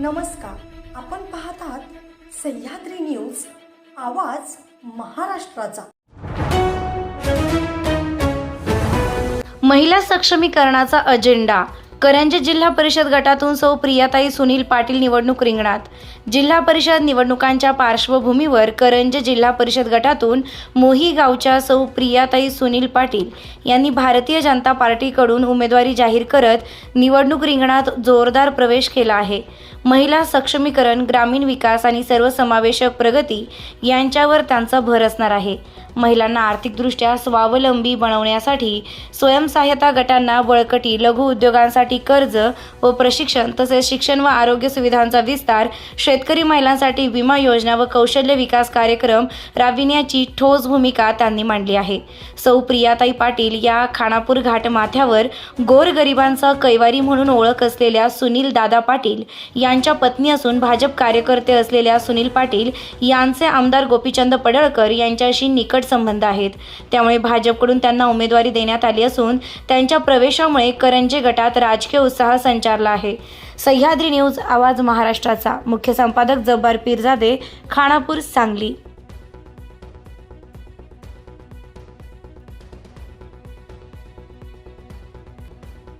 नमस्कार, आपण पाहत आहात सह्याद्री न्यूज, आवाज महाराष्ट्राचा। महिला सक्षमीकरणाचा अजेंडा। करंजे जिल्हा परिषद गटातून सौ प्रियाताई सुनील पाटील निवडणूक रिंगणात। जिल्हा परिषद निवडणुकांच्या पार्श्वभूमीवर करंजे जिल्हा परिषद गटातून मोही गावच्या सौ प्रियाताई सुनील पाटील यांनी भारतीय जनता पार्टीकडून उमेदवारी जाहीर करत निवडणूक रिंगणात जोरदार प्रवेश केला आहे। महिला सक्षमीकरण, ग्रामीण विकास आणि सर्वसमावेशक प्रगती यांच्यावर त्यांचा भर असणार आहे। महिलांना आर्थिकदृष्ट्या स्वावलंबी बनवण्यासाठी स्वयंसहाय्यता गटांना बळकटी, लघु उद्योगांसाठी कर्ज व प्रशिक्षण तसेच शिक्षण व आरोग्य सुविधांचा विस्तार, शेतकरी महिलांसाठी विमा योजना व कौशल्य विकास कार्यक्रम राबविण्याची ठोस भूमिका त्यांनी मांडली आहे। सौ प्रियाताई पाटील या खानापूर घाट माथ्यावर गोरगरिबांचा कैवारी म्हणून ओळख असलेल्या सुनील दादा पाटील यांच्या पत्नी असून भाजप कार्यकर्ते असलेल्या सुनील पाटील यांचे आमदार गोपीचंद पडळकर यांच्याशी निकट संबंध आहेत। त्यामुळे भाजपकडून त्यांना उमेदवारी देण्यात आली असून त्यांच्या प्रवेशामुळे करंजे गटात राजकीय उत्साह संचारला आहे। सह्याद्री न्यूज, आवाज महाराष्ट्राचा। मुख्य संपादक जब्बार पीरजादे, खानापूर, सांगली।